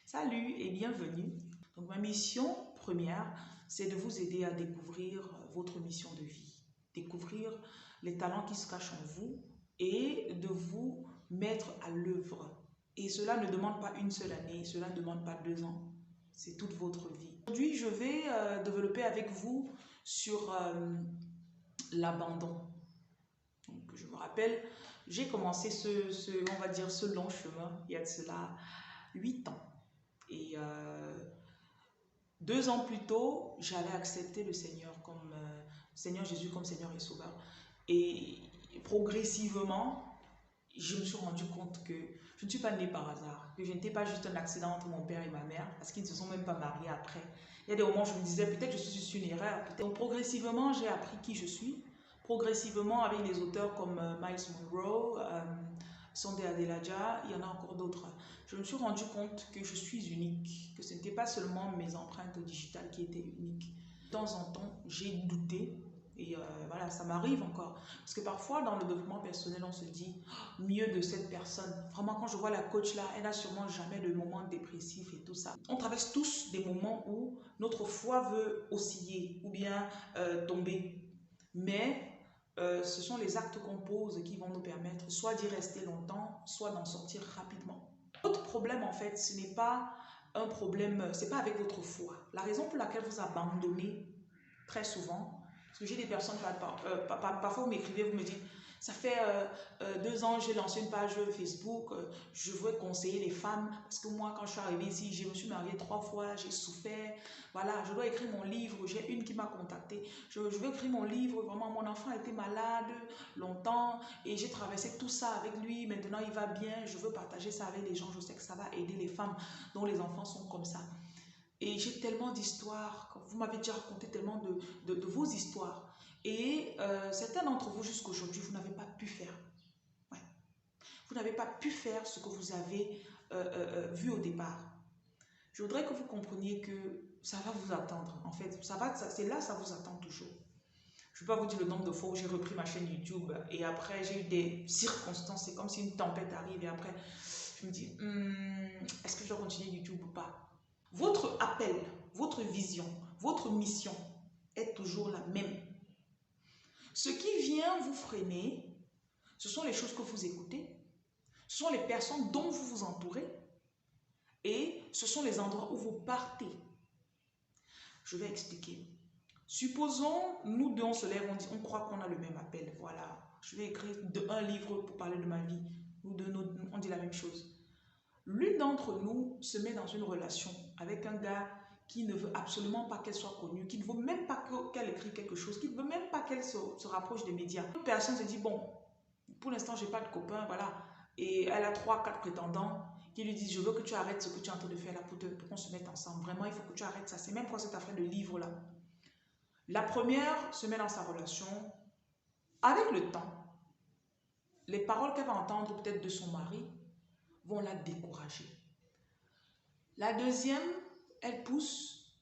Salut et bienvenue. Donc ma mission première, c'est de vous aider à découvrir votre mission de vie, découvrir les talents qui se cachent en vous et de vous mettre à l'œuvre. Et cela ne demande pas une seule année, cela ne demande pas 2 ans, c'est toute votre vie. Aujourd'hui, je vais développer avec vous sur l'abandon. Donc je me rappelle, j'ai commencé on va dire ce long chemin il y a de cela 8 ans. Et 2 ans plus tôt, j'avais accepté le Seigneur comme Seigneur Jésus comme Seigneur et Sauveur. Et progressivement, je me suis rendu compte que je ne suis pas née par hasard, que je n'étais pas juste un accident entre mon père et ma mère, parce qu'ils ne se sont même pas mariés après. Il y a des moments où je me disais, peut-être je suis juste une erreur. Donc progressivement, j'ai appris qui je suis. Progressivement, avec des auteurs comme Miles Monroe, Sunday Adelaja, il y en a encore d'autres. Je me suis rendu compte que je suis unique, que ce n'était pas seulement mes empreintes digitales qui étaient uniques. De temps en temps, j'ai douté et voilà, ça m'arrive encore. Parce que parfois, dans le développement personnel, on se dit mieux de cette personne. Vraiment, quand je vois la coach là, elle n'a sûrement jamais de moments dépressifs et tout ça. On traverse tous des moments où notre foi veut osciller ou bien tomber. Mais ce sont les actes qu'on pose qui vont nous permettre soit d'y rester longtemps, soit d'en sortir rapidement. Votre problème, en fait, ce n'est pas un problème, c'est pas avec votre foi. La raison pour laquelle vous abandonnez très souvent, parce que j'ai des personnes, parfois vous m'écrivez, vous me dites, ça fait 2 ans, j'ai lancé une page Facebook, je veux conseiller les femmes, parce que moi, quand je suis arrivée ici, je me suis mariée 3 fois, j'ai souffert, voilà, je dois écrire mon livre, j'ai une qui m'a contactée, je veux écrire mon livre, vraiment, mon enfant a été malade longtemps, et j'ai traversé tout ça avec lui, maintenant il va bien, je veux partager ça avec les gens, je sais que ça va aider les femmes dont les enfants sont comme ça. Et j'ai tellement d'histoires, vous m'avez déjà raconté tellement de vos histoires. Et certains d'entre vous, jusqu'aujourd'hui, vous n'avez pas pu faire. Ouais. Vous n'avez pas pu faire ce que vous avez vu au départ. Je voudrais que vous compreniez que ça va vous attendre. En fait, c'est là, ça vous attend toujours. Je ne vais pas vous dire le nombre de fois où j'ai repris ma chaîne YouTube et après, j'ai eu des circonstances. C'est comme si une tempête arrive et après, je me dis, est-ce que je dois continuer YouTube ou pas? Votre appel, votre vision, votre mission est toujours la même. Ce qui vient vous freiner, ce sont les choses que vous écoutez, ce sont les personnes dont vous vous entourez et ce sont les endroits où vous partez. Je vais expliquer. Supposons, nous deux on se lève, on croit qu'on a le même appel. Voilà, je vais écrire un livre pour parler de ma vie. Nous deux, on dit la même chose. L'une d'entre nous se met dans une relation avec un gars qui ne veut absolument pas qu'elle soit connue, qui ne veut même pas qu'elle écrive quelque chose, qui ne veut même pas qu'elle se rapproche des médias. Une personne se dit, bon, pour l'instant, je n'ai pas de copain, voilà. Et elle a 3, 4 prétendants qui lui disent, je veux que tu arrêtes ce que tu es en train de faire là pour qu'on se mette ensemble. Vraiment, il faut que tu arrêtes ça. C'est même quoi cette affaire de livre là. La première se met dans sa relation. Avec le temps, les paroles qu'elle va entendre peut-être de son mari vont la décourager. La deuxième, elle pousse,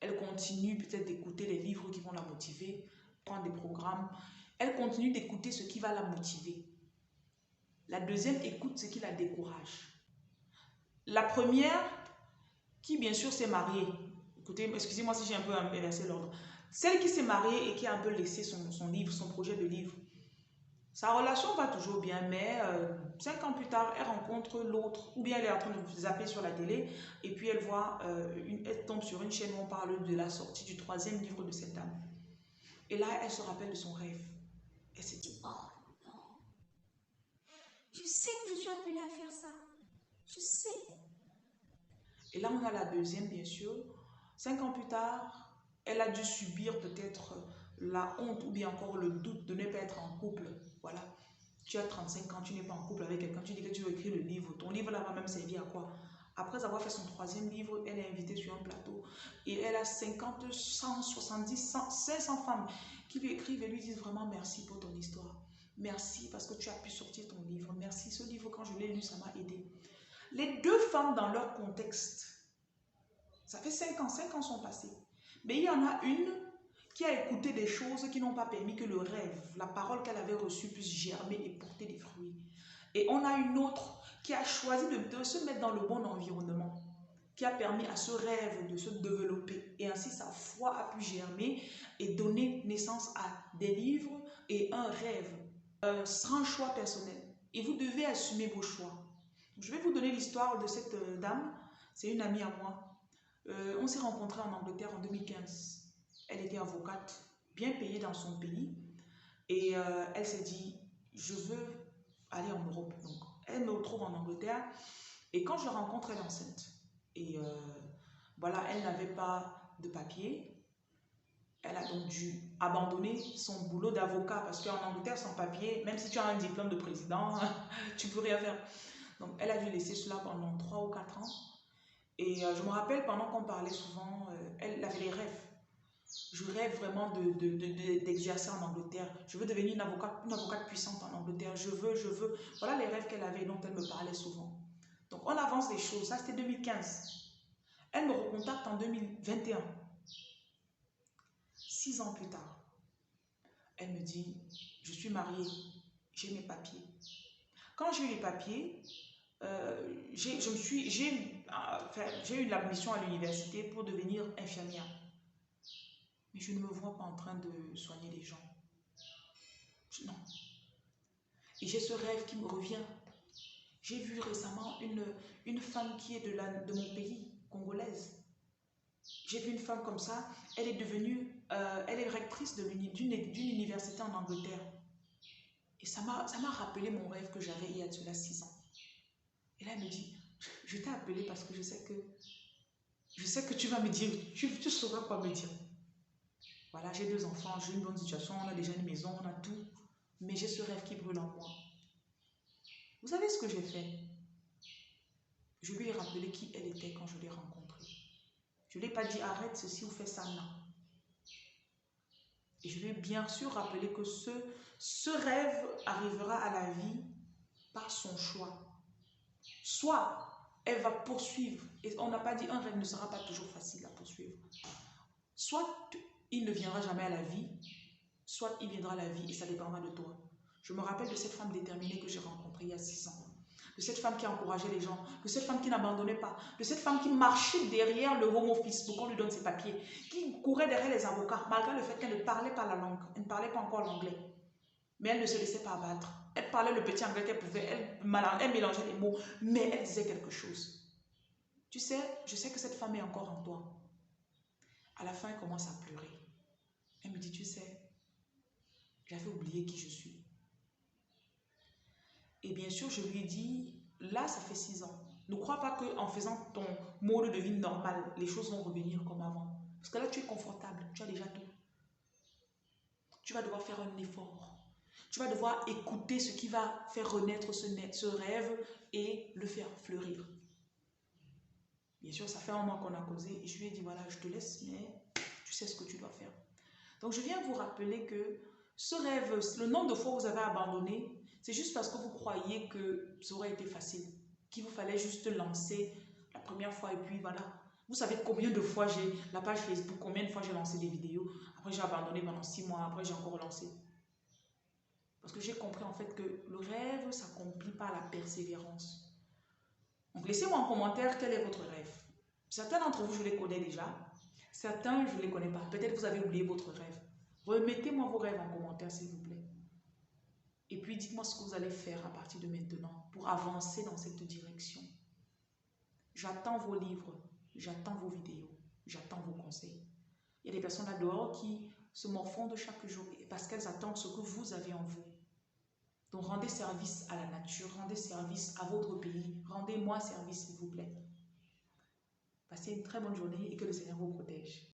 elle continue peut-être d'écouter les livres qui vont la motiver, prendre des programmes, elle continue d'écouter ce qui va la motiver. La deuxième écoute ce qui la décourage. La première, qui bien sûr s'est mariée, écoutez, excusez-moi si j'ai un peu inversé l'ordre, celle qui s'est mariée et qui a un peu laissé son livre, son projet de livre, sa relation va toujours bien, mais 5 ans plus tard, elle rencontre l'autre, ou bien elle est en train de zapper sur la télé, et puis elle voit, elle tombe sur une chaîne où on parle de la sortie du 3e livre de cette dame. Et là, elle se rappelle de son rêve. Elle se dit, oh non, je sais que je suis appelée à faire ça. Je sais. Et là, on a la deuxième, bien sûr. 5 ans plus tard, elle a dû subir peut-être la honte ou bien encore le doute de ne pas être en couple. Voilà. Tu as 35 ans, tu n'es pas en couple avec quelqu'un, tu dis que tu veux écrire le livre. Ton livre là va même servir à quoi? Après avoir fait son 3e livre, elle est invitée sur un plateau et elle a 50, 100, 70, 100, 500 femmes qui lui écrivent et lui disent vraiment merci pour ton histoire. Merci parce que tu as pu sortir ton livre. Merci, ce livre quand je l'ai lu, ça m'a aidé. Les 2 femmes dans leur contexte, ça fait 5 ans sont passés. Mais il y en a une qui a écouté des choses qui n'ont pas permis que le rêve, la parole qu'elle avait reçue puisse germer et porter des fruits. Et on a une autre qui a choisi de se mettre dans le bon environnement, qui a permis à ce rêve de se développer. Et ainsi, sa foi a pu germer et donner naissance à des livres et un rêve. Sans choix personnel. Et vous devez assumer vos choix. Je vais vous donner l'histoire de cette dame. C'est une amie à moi. On s'est rencontrés en Angleterre en 2015. Elle était avocate, bien payée dans son pays. Et elle s'est dit, je veux aller en Europe. Donc, elle me retrouve en Angleterre. Et quand je la rencontre, elle est enceinte. Et voilà, elle n'avait pas de papier. Elle a donc dû abandonner son boulot d'avocat parce qu'en Angleterre, sans papier, même si tu as un diplôme de président, tu ne peux rien faire. Donc, elle a dû laisser cela pendant 3 ou 4 ans. Et je me rappelle, pendant qu'on parlait souvent, elle avait des rêves. Je rêve vraiment d'exercer en Angleterre. Je veux devenir une avocate puissante en Angleterre. Je veux. Voilà les rêves qu'elle avait, dont elle me parlait souvent. Donc, on avance des choses. Ça, c'était 2015. Elle me recontacte en 2021. 6 ans plus tard. Elle me dit, je suis mariée, j'ai mes papiers. Quand j'ai eu les papiers, j'ai eu l'admission à l'université pour devenir infirmière. Mais je ne me vois pas en train de soigner les gens. Non. Et j'ai ce rêve qui me revient. J'ai vu récemment une femme qui est de mon pays, congolaise. J'ai vu une femme comme ça, elle est devenue, elle est rectrice d'une université en Angleterre. Et ça m'a rappelé mon rêve que j'avais il y a de cela 6 ans. Et là, elle me dit, je t'ai appelé parce que je sais que tu vas me dire, tu sauras quoi me dire. Voilà, j'ai 2 enfants, j'ai une bonne situation, on a déjà une maison, on a tout. Mais j'ai ce rêve qui brûle en moi. Vous savez ce que j'ai fait? Je lui ai rappelé qui elle était quand je l'ai rencontrée. Je ne lui ai pas dit arrête ceci ou fais ça, non. Et je lui ai bien sûr rappelé que ce rêve arrivera à la vie par son choix. Soit elle va poursuivre, et on n'a pas dit un rêve ne sera pas toujours facile à poursuivre. Soit il ne viendra jamais à la vie, soit il viendra à la vie et ça dépendra de toi. Je me rappelle de cette femme déterminée que j'ai rencontrée il y a 6 ans. De cette femme qui encourageait les gens, de cette femme qui n'abandonnait pas, de cette femme qui marchait derrière le home office pour qu'on lui donne ses papiers, qui courait derrière les avocats, malgré le fait qu'elle ne parlait pas la langue, elle ne parlait pas encore l'anglais. Mais elle ne se laissait pas abattre. Elle parlait le petit anglais qu'elle pouvait, elle mélangeait les mots, mais elle disait quelque chose. Tu sais, je sais que cette femme est encore en toi. À la fin, elle commence à pleurer. Elle me dit, tu sais, j'avais oublié qui je suis. Et bien sûr, je lui ai dit, là, ça fait 6 ans. Ne crois pas qu'en faisant ton mode de vie normal, les choses vont revenir comme avant. Parce que là, tu es confortable, tu as déjà tout. Tu vas devoir faire un effort. Tu vas devoir écouter ce qui va faire renaître ce rêve et le faire fleurir. Bien sûr, ça fait 1 mois qu'on a causé et je lui ai dit, voilà, je te laisse, mais tu sais ce que tu dois faire. Donc, je viens vous rappeler que ce rêve, le nombre de fois où vous avez abandonné, c'est juste parce que vous croyez que ça aurait été facile, qu'il vous fallait juste lancer la première fois et puis voilà. Vous savez combien de fois j'ai la page Facebook, combien de fois j'ai lancé des vidéos, après j'ai abandonné pendant 6 mois, après j'ai encore lancé. Parce que j'ai compris en fait que le rêve s'accomplit par la persévérance. Donc laissez-moi en commentaire quel est votre rêve. Certains d'entre vous, je les connais déjà. Certains, je ne les connais pas. Peut-être vous avez oublié votre rêve. Remettez-moi vos rêves en commentaire, s'il vous plaît. Et puis, dites-moi ce que vous allez faire à partir de maintenant pour avancer dans cette direction. J'attends vos livres, j'attends vos vidéos, j'attends vos conseils. Il y a des personnes là dehors qui se morfondent chaque jour parce qu'elles attendent ce que vous avez en vous. Donc, rendez service à la nature, rendez service à votre pays, rendez-moi service, s'il vous plaît. Passez une très bonne journée et que le Seigneur vous protège.